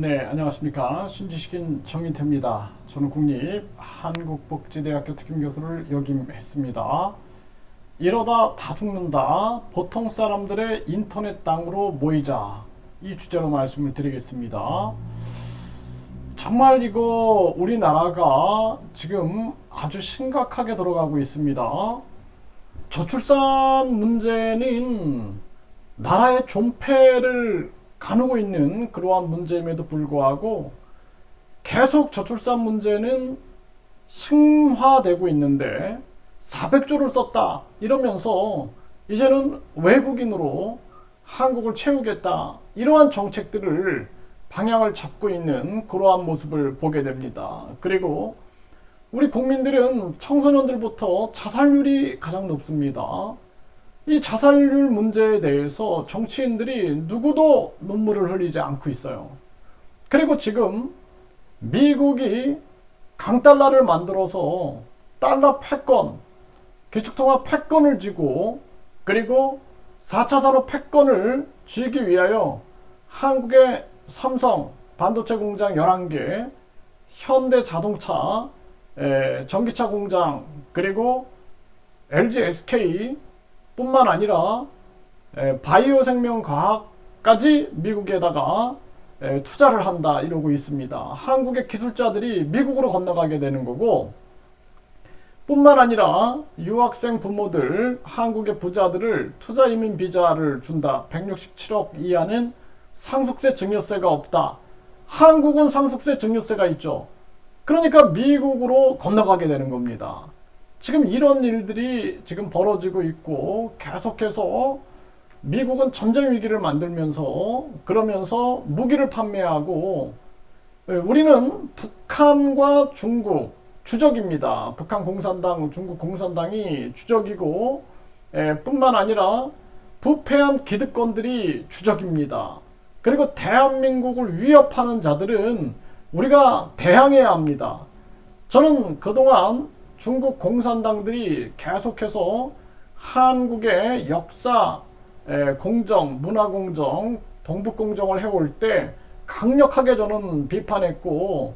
네, 안녕하십니까. 신지식인 정인태입니다. 저는 국립 한국복지대학교 특임교수를 역임했습니다. 이러다 다 죽는다. 보통 사람들의 인터넷 땅으로 모이자. 이 주제로 말씀을 드리겠습니다. 정말 이거 우리나라가 지금 아주 심각하게 돌아가고 있습니다. 저출산 문제는 나라의 존폐를 가누고 있는 그러한 문제임에도 불구하고 계속 저출산 문제는 심화되고 있는데 400조를 썼다 이러면서 이제는 외국인으로 한국을 채우겠다 이러한 정책들을 방향을 잡고 있는 그러한 모습을 보게 됩니다. 그리고 우리 국민들은 청소년들부터 자살률이 가장 높습니다. 이 자살률 문제에 대해서 정치인들이 누구도 눈물을 흘리지 않고 있어요. 그리고 지금 미국이 강달러를 만들어서 달러 패권, 기축통화 패권을 쥐고 그리고 4차 산업 패권을 쥐기 위하여 한국의 삼성 반도체 공장 11개, 현대 자동차, 전기차 공장, 그리고 LG SK 뿐만 아니라 바이오 생명 과학까지 미국에다가 투자를 한다 이러고 있습니다. 한국의 기술자들이 미국으로 건너가게 되는 거고, 뿐만 아니라 유학생 부모들, 한국의 부자들을 투자 이민 비자를 준다. 167억 이하는 상속세 증여세가 없다. 한국은 상속세 증여세가 있죠. 그러니까 미국으로 건너가게 되는 겁니다. 지금 이런 일들이 지금 벌어지고 있고 계속해서 미국은 전쟁 위기를 만들면서 그러면서 무기를 판매하고, 우리는 북한과 중국 주적입니다. 북한 공산당, 중국 공산당이 주적이고 뿐만 아니라 부패한 기득권들이 주적입니다. 그리고 대한민국을 위협하는 자들은 우리가 대항해야 합니다. 저는 그동안 중국 공산당들이 계속해서 한국의 역사, 공정, 문화공정, 동북공정을 해올 때 강력하게 저는 비판했고,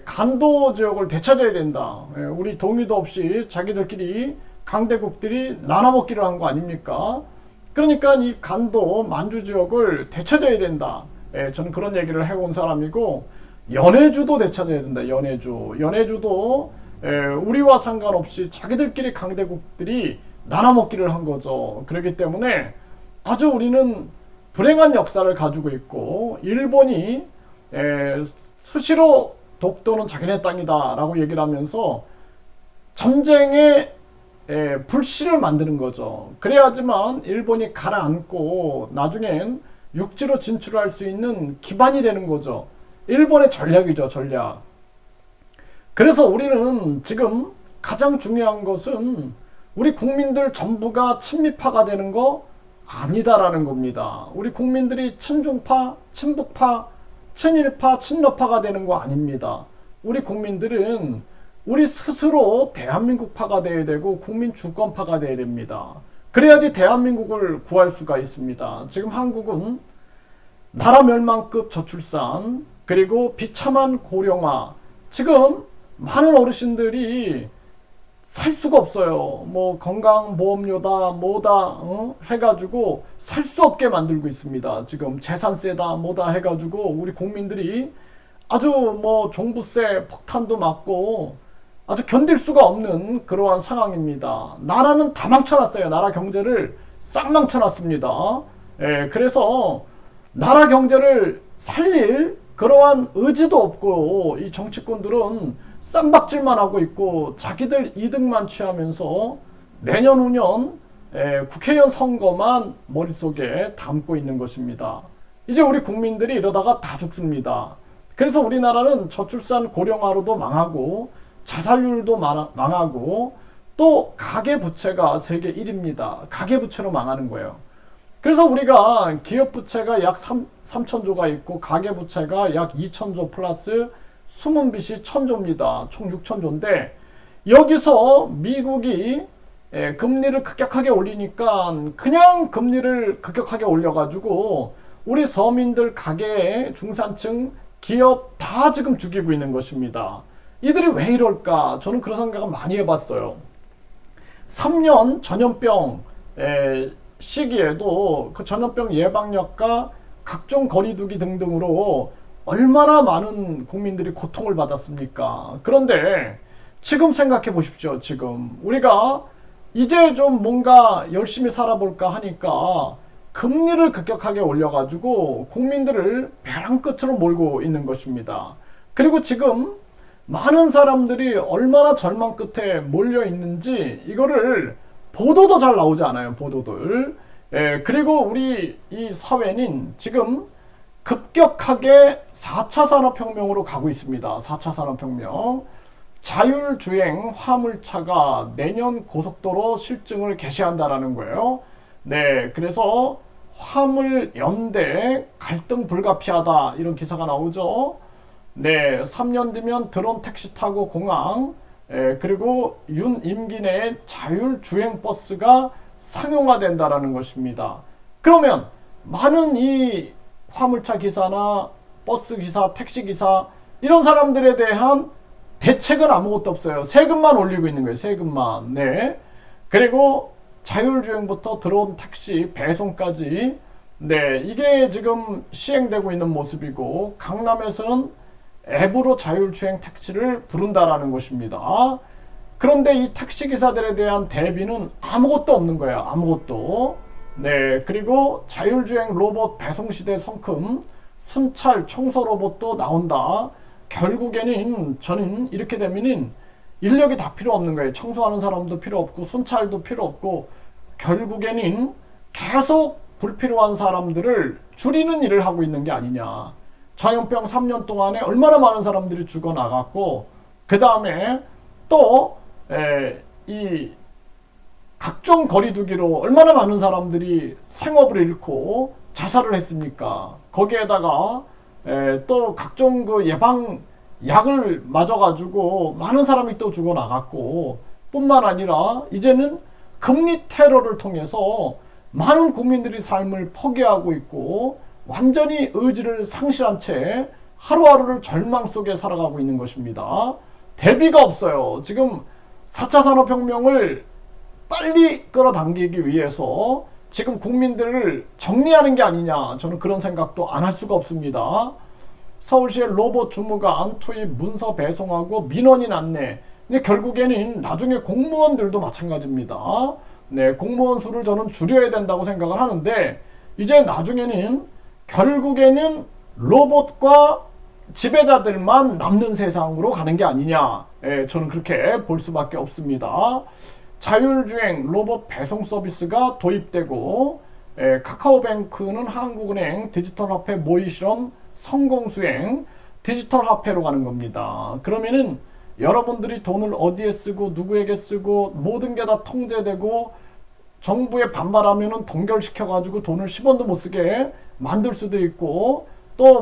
간도 지역을 되찾아야 된다. 우리 동의도 없이 자기들끼리 강대국들이 나눠먹기를 한 거 아닙니까? 그러니까 이 간도 만주 지역을 되찾아야 된다. 저는 그런 얘기를 해온 사람이고, 연해주도 되찾아야 된다. 연해주도 우리와 상관없이 자기들끼리 강대국들이 나눠먹기를 한 거죠. 그렇기 때문에 아주 우리는 불행한 역사를 가지고 있고, 일본이 수시로 독도는 자기네 땅이다 라고 얘기를 하면서 전쟁의 불씨를 만드는 거죠. 그래야지만 일본이 가라앉고 나중엔 육지로 진출할 수 있는 기반이 되는 거죠. 일본의 전략이죠, 전략. 그래서 우리는 지금 가장 중요한 것은 우리 국민들 전부가 친미파가 되는 거 아니다라는 겁니다. 우리 국민들이 친중파, 친북파, 친일파, 친러파가 되는 거 아닙니다. 우리 국민들은 우리 스스로 대한민국파가 돼야 되고 국민 주권파가 돼야 됩니다. 그래야지 대한민국을 구할 수가 있습니다. 지금 한국은 나라 멸망급 저출산, 그리고 비참한 고령화, 지금 많은 어르신들이 살 수가 없어요. 뭐 건강보험료다 뭐다 해가지고 살 수 없게 만들고 있습니다. 지금 재산세다 뭐다 해가지고 우리 국민들이 아주 뭐 종부세 폭탄도 맞고 아주 견딜 수가 없는 그러한 상황입니다. 나라는 다 망쳐놨어요. 나라 경제를 싹 망쳐놨습니다. 그래서 나라 경제를 살릴 그러한 의지도 없고 이 정치권들은 쌈박질만 하고 있고 자기들 이득만 취하면서 내년 후년 국회의원 선거만 머릿속에 담고 있는 것입니다. 이제 우리 국민들이 이러다가 다 죽습니다. 그래서 우리나라는 저출산 고령화로도 망하고 자살률도 망하고 또 가계부채가 세계 1위입니다. 가계부채로 망하는 거예요. 그래서 우리가 기업부채가 약 3천조가 있고 가계부채가 약 2천조 플러스 숨은 빚이 1,000조입니다. 총 6천조인데 여기서 미국이 금리를 급격하게 올리니까 그냥 금리를 급격하게 올려가지고 우리 서민들, 가계, 중산층, 기업 다 지금 죽이고 있는 것입니다. 이들이 왜 이럴까? 저는 그런 생각을 많이 해봤어요. 3년 전염병 시기에도 그 전염병 예방약과 각종 거리두기 등등으로 얼마나 많은 국민들이 고통을 받았습니까? 그런데 지금 생각해 보십시오. 지금 우리가 이제 좀 뭔가 열심히 살아볼까 하니까 금리를 급격하게 올려가지고 국민들을 벼랑 끝으로 몰고 있는 것입니다. 그리고 지금 많은 사람들이 얼마나 절망 끝에 몰려 있는지 이거를 보도도 잘 나오지 않아요. 보도들. 그리고 우리 이 사회는 지금 급격하게 4차 산업혁명으로 가고 있습니다. 4차 산업혁명. 자율주행 화물차가 내년 고속도로 실증을 개시한다라는 거예요. 네, 그래서 화물 연대 갈등 불가피하다 이런 기사가 나오죠. 네, 3년 뒤면 드론 택시 타고 공항, 그리고 윤 임기 내에 자율주행 버스가 상용화된다라는 것입니다. 그러면 많은 이 화물차 기사나 버스 기사, 택시 기사 이런 사람들에 대한 대책은 아무것도 없어요. 세금만 올리고 있는 거예요. 세금만. 네. 그리고 자율주행부터 드론 택시 배송까지 네, 이게 지금 시행되고 있는 모습이고 강남에서는 앱으로 자율주행 택시를 부른다라는 것입니다. 그런데 이 택시기사들에 대한 대비는 아무것도 없는 거예요. 아무것도. 네, 그리고 자율주행 로봇 배송시대 성큼 순찰 청소 로봇도 나온다. 결국에는 저는 이렇게 되면은 인력이 다 필요 없는 거예요. 청소하는 사람도 필요 없고 순찰도 필요 없고 결국에는 계속 불필요한 사람들을 줄이는 일을 하고 있는 게 아니냐. 전염병 3년 동안에 얼마나 많은 사람들이 죽어나갔고 그 다음에 또 이 각종 거리두기로 얼마나 많은 사람들이 생업을 잃고 자살을 했습니까? 거기에다가 또 각종 그 예방 약을 맞아가지고 많은 사람이 또 죽어나갔고 뿐만 아니라 이제는 금리 테러를 통해서 많은 국민들이 삶을 포기하고 있고 완전히 의지를 상실한 채 하루하루를 절망 속에 살아가고 있는 것입니다. 대비가 없어요. 지금 4차 산업혁명을 빨리 끌어당기기 위해서 지금 국민들을 정리하는 게 아니냐, 저는 그런 생각도 안 할 수가 없습니다. 서울시의 로봇 주무관 투입 문서 배송하고 민원인 안내. 근데 결국에는 나중에 공무원들도 마찬가지입니다. 네, 공무원 수를 저는 줄여야 된다고 생각을 하는데 이제 나중에는 결국에는 로봇과 지배자들만 남는 세상으로 가는 게 아니냐. 저는 그렇게 볼 수밖에 없습니다. 자율주행 로봇 배송 서비스가 도입되고 카카오뱅크는 한국은행 디지털화폐 모의 실험 성공 수행 디지털화폐로 가는 겁니다. 그러면은 여러분들이 돈을 어디에 쓰고 누구에게 쓰고 모든 게 다 통제되고 정부에 반발하면은 동결시켜가지고 돈을 10원도 못 쓰게 만들 수도 있고 또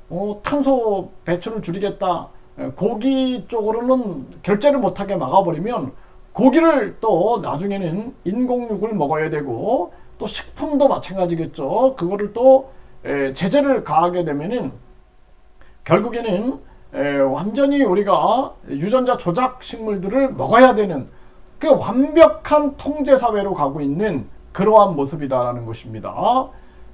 뭐 탄소 배출을 줄이겠다. 고기 쪽으로는 결제를 못하게 막아버리면 고기를 또 나중에는 인공육을 먹어야 되고 또 식품도 마찬가지겠죠. 그거를 또 제재를 가하게 되면은 결국에는 완전히 우리가 유전자 조작 식물들을 먹어야 되는 그 완벽한 통제 사회로 가고 있는 그러한 모습이다라는 것입니다.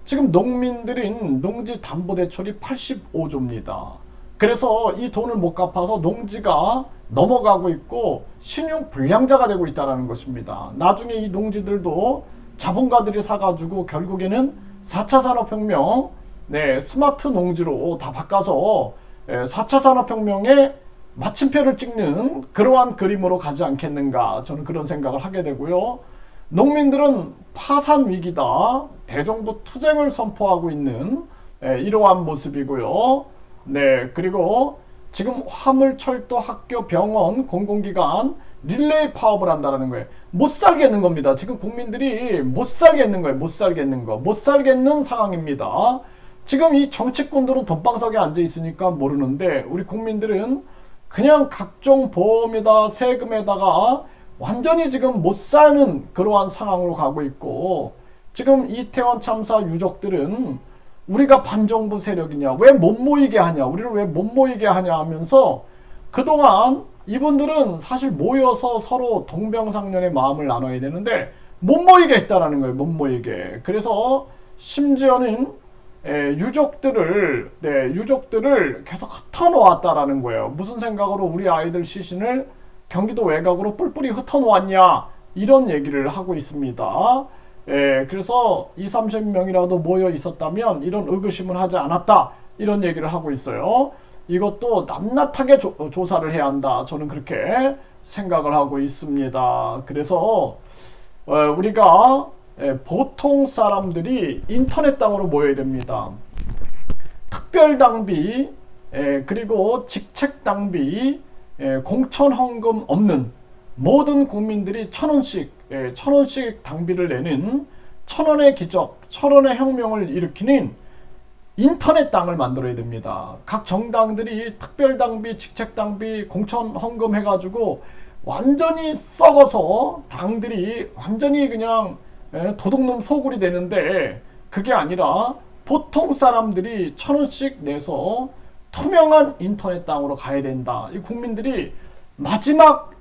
지금 농민들인 농지 담보대출이 85조입니다. 그래서 이 돈을 못 갚아서 농지가 넘어가고 있고 신용 불량자가 되고 있다는 것입니다. 나중에 이 농지들도 자본가들이 사가지고 결국에는 4차 산업혁명 스마트 농지로 다 바꿔서 4차 산업혁명의 마침표를 찍는 그러한 그림으로 가지 않겠는가, 저는 그런 생각을 하게 되고요. 농민들은 파산 위기다, 대정부 투쟁을 선포하고 있는 이러한 모습이고요. 네, 그리고 지금 화물, 철도, 학교, 병원, 공공기관 릴레이 파업을 한다는 거예요. 못 살겠는 겁니다. 지금 국민들이 못 살겠는 거예요. 못 살겠는 상황입니다. 지금 이 정치권들은 돈방석에 앉아 있으니까 모르는데 우리 국민들은 그냥 각종 보험에다 세금에다가 완전히 지금 못 사는 그러한 상황으로 가고 있고 지금 이태원 참사 유족들은 우리가 반정부 세력이냐, 왜 못 모이게 하냐, 우리를 왜 못 모이게 하냐 하면서 그동안 이분들은 사실 모여서 서로 동병상련의 마음을 나눠야 되는데 못 모이게 했다라는 거예요. 못 모이게. 그래서 심지어는 유족들을 계속 흩어놓았다라는 거예요. 무슨 생각으로 우리 아이들 시신을 경기도 외곽으로 뿔뿔이 흩어놓았냐, 이런 얘기를 하고 있습니다. 그래서 20-30명이라도 모여 있었다면 이런 의구심을 하지 않았다, 이런 얘기를 하고 있어요. 이것도 낱낱하게 조사를 해야 한다, 저는 그렇게 생각을 하고 있습니다. 그래서 우리가 보통 사람들이 인터넷 당으로 모여야 됩니다. 특별당비, 그리고 직책당비, 공천헌금 없는 모든 국민들이 1,000원씩 당비를 내는 1,000원의 기적, 1,000원의 혁명을 일으키는 인터넷 당을 만들어야 됩니다. 각 정당들이 특별당비, 직책당비, 공천헌금 해가지고 완전히 썩어서 당들이 완전히 그냥 도둑놈 소굴이 되는데, 그게 아니라 보통 사람들이 1,000원씩 내서 투명한 인터넷 당으로 가야 된다. 이 국민들이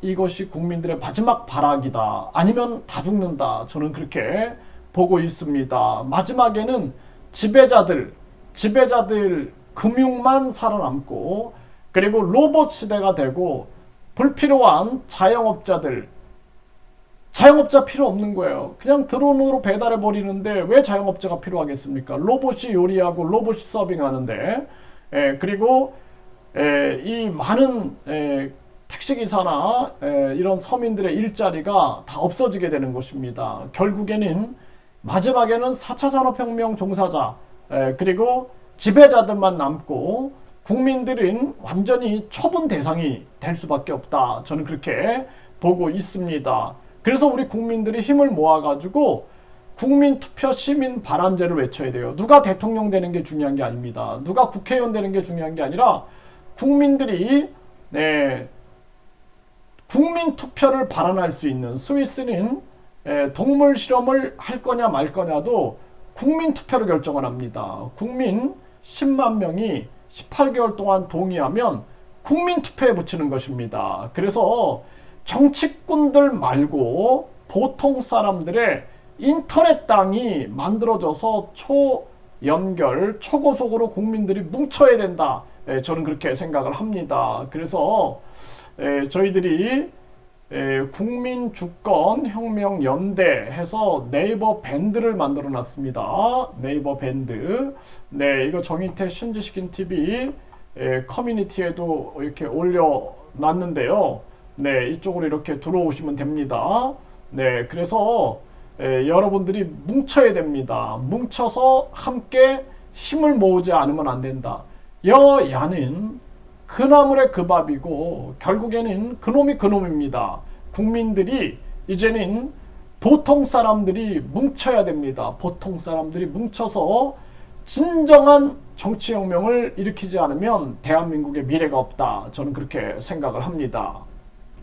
이것이 국민들의 마지막 발악이다, 아니면 다 죽는다, 저는 그렇게 보고 있습니다. 마지막에는 지배자들 금융만 살아남고, 그리고 로봇 시대가 되고 불필요한 자영업자 필요 없는 거예요. 그냥 드론으로 배달해 버리는데 왜 자영업자가 필요하겠습니까? 로봇이 요리하고 로봇이 서빙하는데. 그리고 이 많은 택시기사나 이런 서민들의 일자리가 다 없어지게 되는 것입니다. 결국에는 마지막에는 4차 산업혁명 종사자, 그리고 지배자들만 남고 국민들은 완전히 처분 대상이 될 수밖에 없다, 저는 그렇게 보고 있습니다. 그래서 우리 국민들이 힘을 모아가지고 국민투표 시민 발안제를 외쳐야 돼요. 누가 대통령 되는 게 중요한 게 아닙니다. 누가 국회의원 되는 게 중요한 게 아니라 국민들이 국민투표를 발안할 수 있는, 스위스는 동물 실험을 할 거냐 말 거냐도 국민투표로 결정을 합니다. 국민 10만 명이 18개월 동안 동의하면 국민투표에 붙이는 것입니다. 그래서 정치꾼들 말고 보통 사람들의 인터넷 당이 만들어져서 초연결, 초고속으로 국민들이 뭉쳐야 된다, 저는 그렇게 생각을 합니다. 그래서 저희들이 국민주권혁명연대 해서 네이버 밴드를 만들어 놨습니다. 네이버 밴드. 이거 정인태 신지식인 TV 커뮤니티에도 이렇게 올려 놨는데요. 이쪽으로 이렇게 들어오시면 됩니다. 그래서 여러분들이 뭉쳐야 됩니다. 뭉쳐서 함께 힘을 모으지 않으면 안 된다. 여야는 그 나물의 그 밥이고 결국에는 그놈이 그놈입니다. 국민들이 이제는 보통 사람들이 뭉쳐야 됩니다. 보통 사람들이 뭉쳐서 진정한 정치혁명을 일으키지 않으면 대한민국의 미래가 없다, 저는 그렇게 생각을 합니다.